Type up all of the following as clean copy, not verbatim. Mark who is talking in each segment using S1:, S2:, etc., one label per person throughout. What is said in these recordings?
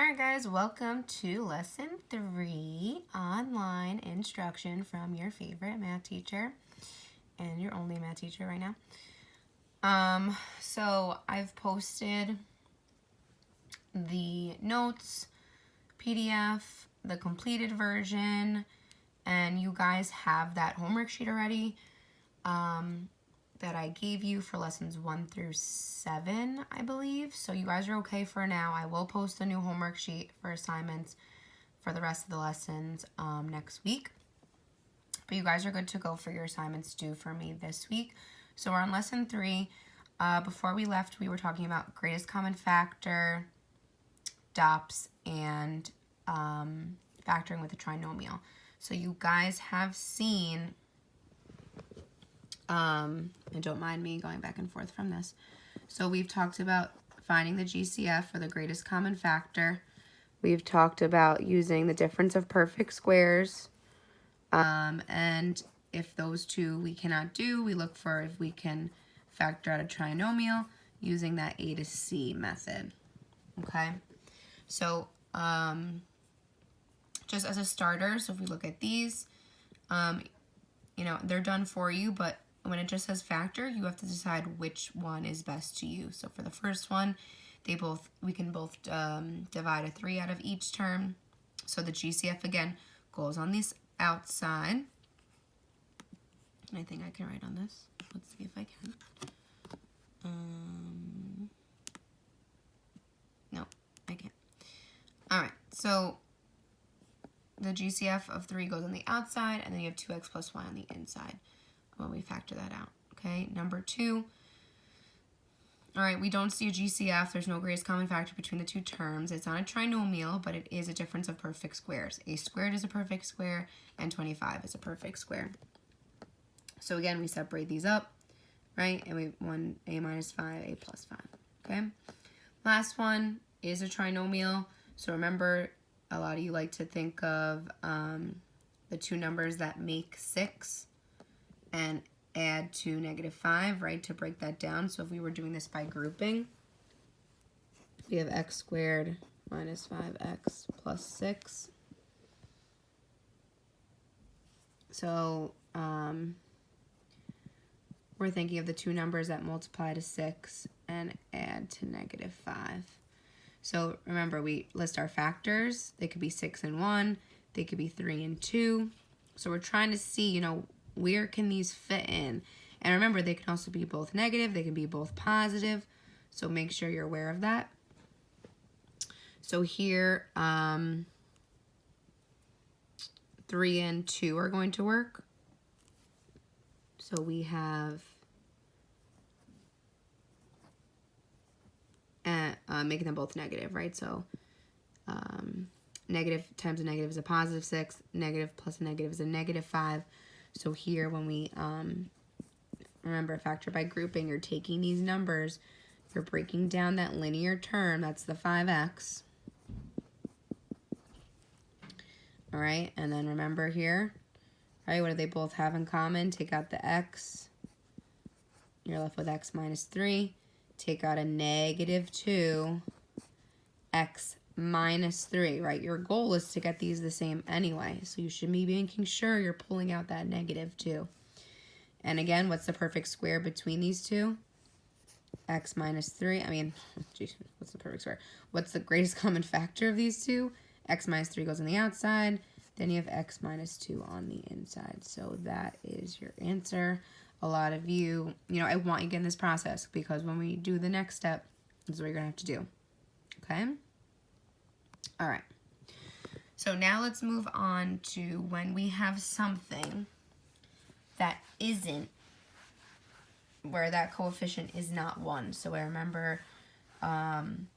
S1: Alright guys, welcome to lesson 3, online instruction from your favorite math teacher and your only math teacher right now. So I've posted the notes, PDF, the completed version, and you guys have that homework sheet already that I gave you for lessons 1 through 7, I believe. So you guys are okay for now. I will post a new homework sheet for assignments for the rest of the lessons next week. But you guys are good to go for your assignments due for me this week. So we're on lesson 3. Before we left, we were talking about greatest common factor, DOPS, and factoring with a trinomial. So you guys have seen, and don't mind me going back and forth from this. So we've talked about finding the GCF, or the greatest common factor. We've talked about using the difference of perfect squares. And if those two we cannot do, we look for if we can factor out a trinomial using that A to C method. Okay? So, just as a starter, so if we look at these, you know, they're done for you, but when it just says factor, you have to decide which one is best to use. So for the first one, we can both divide a 3 out of each term. So the GCF, again, goes on this outside. I think I can write on this. Let's see if I can. No, I can't. All right, so the GCF of 3 goes on the outside, and then you have 2x plus y on the inside when we factor that out. Okay, number 2. All right, we don't see a GCF. There's no greatest common factor between the two terms. It's not a trinomial, but it is a difference of perfect squares. A squared is a perfect square, and 25 is a perfect square. So again, we separate these up, right? And we have a minus 5, a plus 5, okay? Last one is a trinomial. So remember, a lot of you like to think of the two numbers that make 6 and add to -5, right, to break that down. So if we were doing this by grouping, we have x squared minus 5x plus 6. So we're thinking of the two numbers that multiply to 6 and add to -5. So remember, we list our factors. They could be 6 and 1. They could be 3 and 2. So we're trying to see, you know, where can these fit in? And remember, they can also be both negative. They can be both positive. So make sure you're aware of that. So here, 3 and 2 are going to work. So we have making them both negative, right? So negative times a negative is a positive 6. Negative plus a negative is a -5. So here, when we remember, factor by grouping, you're taking these numbers, you're breaking down that linear term, that's the 5x. All right, and then remember here, right, what do they both have in common? Take out the x. You're left with x minus 3. Take out a -2, x minus 3, right? Your goal is to get these the same anyway, so you should be making sure you're pulling out that -2. And again, what's the perfect square between these two? X minus 3. I mean, geez, what's the perfect square? What's the greatest common factor of these two? X minus 3 goes on the outside. Then you have x minus 2 on the inside. So that is your answer. A lot of you, I want you to get in this process, because when we do the next step, this is what you're going to have to do. Okay? All right. So now let's move on to when we have something that isn't, where that coefficient is not 1. So I remember in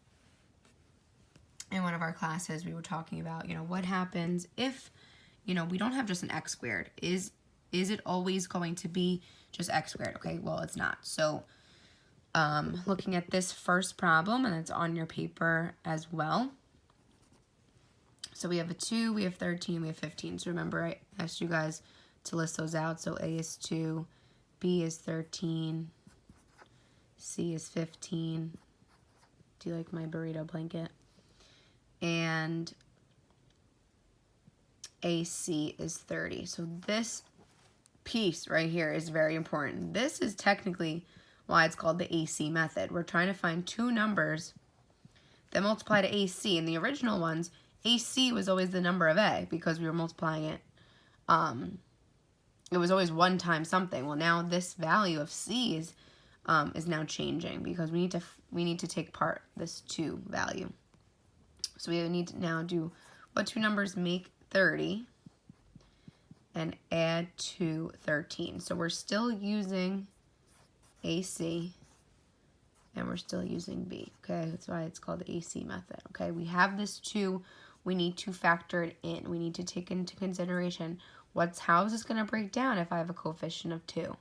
S1: one of our classes, we were talking about, what happens if, we don't have just an x squared. Is it always going to be just x squared? Okay, well, it's not. So looking at this first problem, and it's on your paper as well. So we have a 2, we have 13, we have 15. So remember, I asked you guys to list those out. So A is 2, B is 13, C is 15. Do you like my burrito blanket? and AC is 30. So this piece right here is very important. This is technically why it's called the AC method. We're trying to find two numbers that multiply to AC. In the original ones, AC was always the number of A because we were multiplying it. It was always 1 times something. Well, now this value of C is now changing because we need to take part this 2 value. So we need to now do what two numbers make 30 and add to 13. So we're still using AC and we're still using B. Okay, that's why it's called the AC method. Okay, we have this 2. We need to factor it in. We need to take into consideration how is this going to break down if I have a coefficient of 2.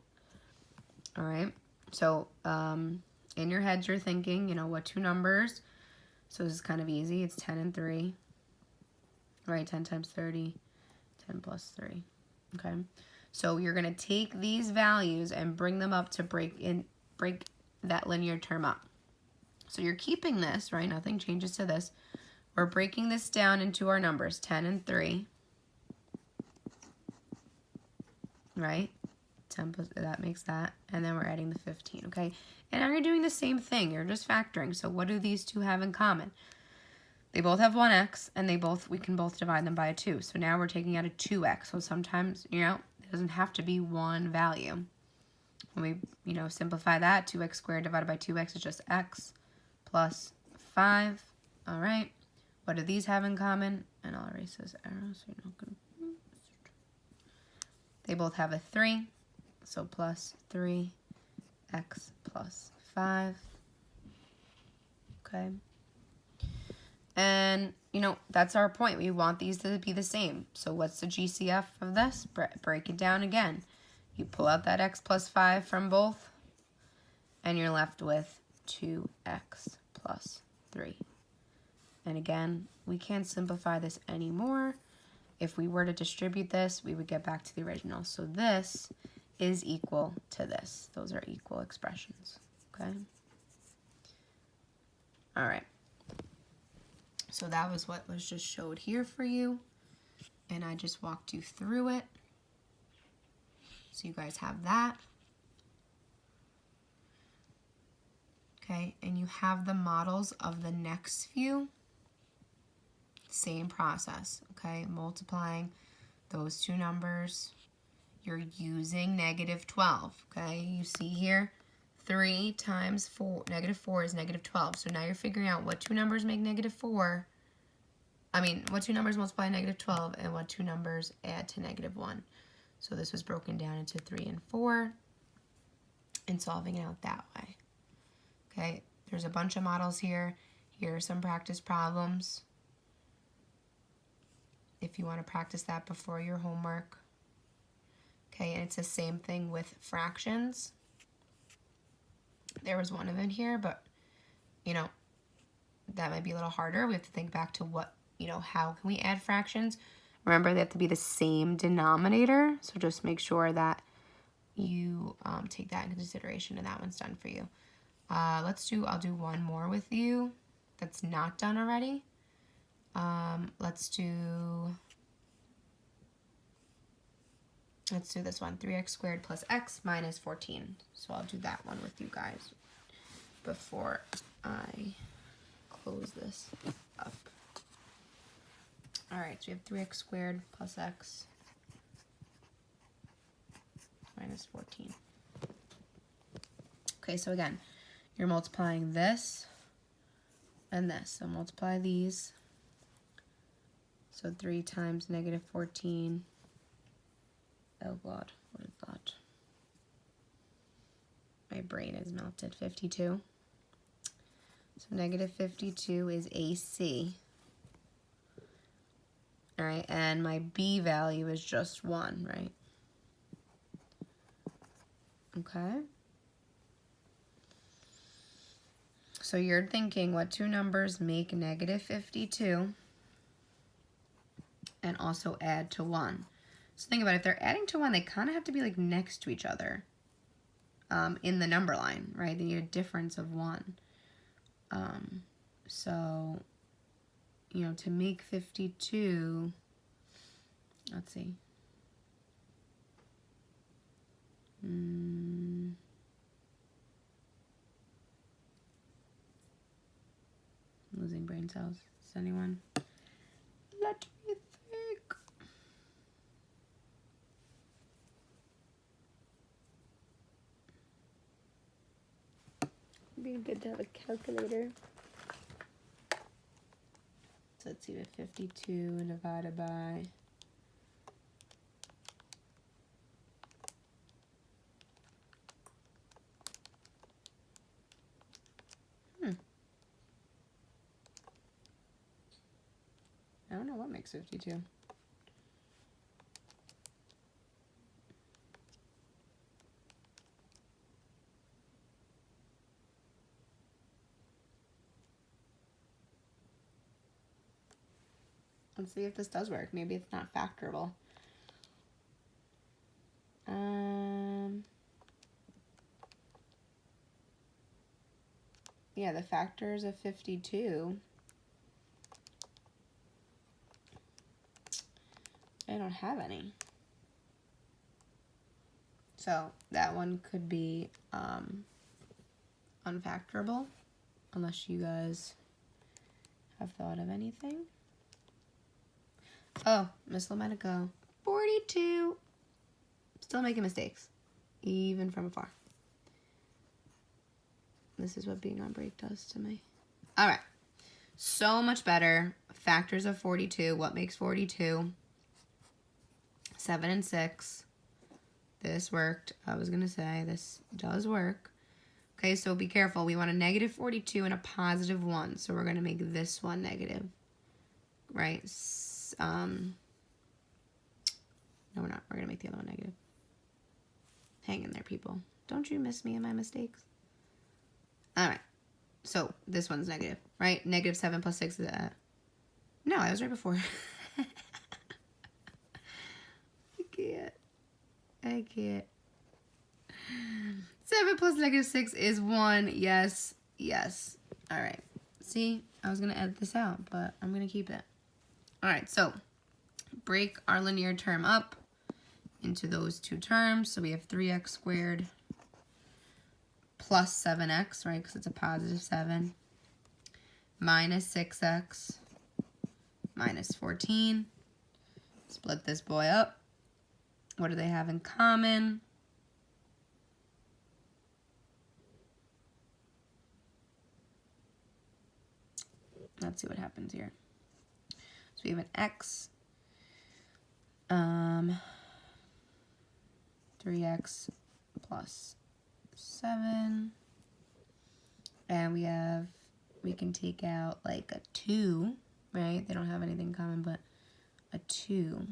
S1: All right, so in your heads you're thinking, you know, what two numbers? So this is kind of easy. It's 10 and 3. Right, 10 times 30, 10 plus 3. Okay, so you're going to take these values and bring them up to break that linear term up. So you're keeping this, right? Nothing changes to this. We're breaking this down into our numbers, 10 and 3. Right? 10 plus, that makes that. And then we're adding the 15, okay? And now you're doing the same thing. You're just factoring. So what do these two have in common? They both have 1x, and we can both divide them by a 2. So now we're taking out a 2x. So sometimes, you know, it doesn't have to be one value. When we, you know, simplify that, 2x squared divided by 2x is just x plus 5. All right. What do these have in common? And I'll erase this arrow so you're not going to... They both have a 3. So plus 3x plus 5. Okay. And, you know, that's our point. We want these to be the same. So what's the GCF of this? Break it down again. You pull out that x plus 5 from both, and you're left with 2x plus 3. And again, we can't simplify this anymore. If we were to distribute this, we would get back to the original. So this is equal to this. Those are equal expressions, okay? All right. So that was what was just showed here for you. And I just walked you through it. So you guys have that. Okay, and you have the models of the next few. Same process, okay? Multiplying those two numbers. You're using -12, okay? You see here, 3 times 4, -4 is -12. So now you're figuring out what two numbers make -4. What two numbers multiply -12 and what two numbers add to -1. So this was broken down into 3 and 4 and solving it out that way. Okay, there's a bunch of models here. Here are some practice problems if you want to practice that before your homework. Okay, and it's the same thing with fractions. There was one of them here, but, you know, that might be a little harder. We have to think back to what, you know, how can we add fractions? Remember, they have to be the same denominator, so just make sure that you take that into consideration, and that one's done for you. I'll do one more with you that's not done already. Let's do this one, 3x squared plus x minus 14. So I'll do that one with you guys before I close this up. All right, so we have 3x squared plus x minus 14. Okay, so again, you're multiplying this and this. So multiply these. So 3 times -14. Oh God, what is that? My brain is melted. 52. So -52 is AC. All right, and my B value is just 1, right? Okay. So you're thinking what two numbers make -52 and also add to 1. So think about it, if they're adding to 1, they kind of have to be like next to each other in the number line, right? They need a difference of 1. So, you know, to make 52, let's see. Losing brain cells. Does anyone? Let me think.
S2: It'd be good to have a calculator.
S1: So let's see what 52 divided by. I don't know what makes 52. Let's see if this does work. Maybe it's not factorable. Yeah, the factors of 52. I don't have any. So that one could be unfactorable, unless you guys have thought of anything. Oh, Miss Lometico, 42. Still making mistakes, even from afar. This is what being on break does to me. All right, so much better. Factors of 42. What makes 42? 7 and 6. This worked. I was gonna say this does work. Okay, so be careful. We want a negative 42 and a positive 1. So we're gonna make this one negative, right? No, we're not. We're gonna make the other one negative. Hang in there, people. Don't you miss me and my mistakes? All right. So this one's negative, right? Negative 7 plus 6 is that. No, I was right before. I can't. 7 plus negative 6 is 1. Yes. Yes. All right. See, I was going to edit this out, but I'm going to keep it. All right. So break our linear term up into those two terms. So we have 3x squared plus 7x, right? Because it's a positive 7. Minus 6x minus 14. Split this boy up. What do they have in common? Let's see what happens here. So we have an x. 3x plus 7. And we can take out like a 2, right? They don't have anything in common but a 2.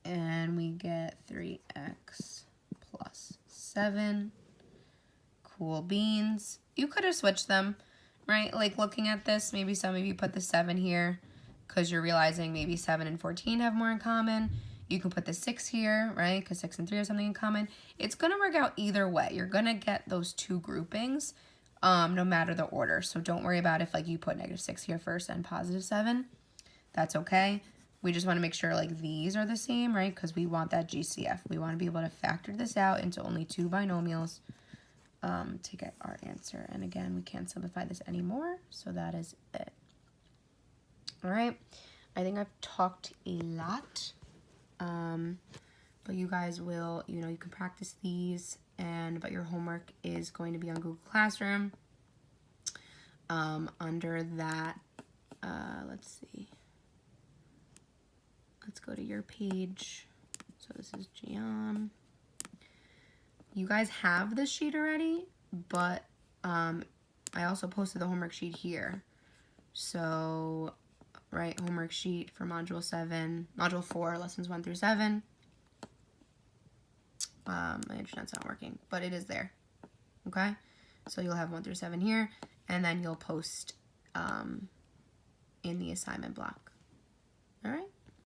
S1: And we get 3x plus 7. Cool beans. You could have switched them, right? Like looking at this, maybe some of you put the 7 here because you're realizing maybe 7 and 14 have more in common. You can put the 6 here, right? Because 6 and 3 have something in common. It's going to work out either way. You're going to get those two groupings no matter the order. So don't worry about if like you put negative 6 here first and positive 7. That's okay. We just want to make sure like these are the same, right? Because we want that GCF. We want to be able to factor this out into only two binomials to get our answer. And again, we can't simplify this anymore. So that is it. All right. I think I've talked a lot. But you guys will, you can practice these, but your homework is going to be on Google Classroom. Under that, let's see. Let's go to your page. So this is Geom. You guys have this sheet already, but I also posted the homework sheet here. So, right, homework sheet for Module 4, lessons 1 through 7. My internet's not working, but it is there. Okay? So you'll have 1 through 7 here, and then you'll post in the assignment block. All right?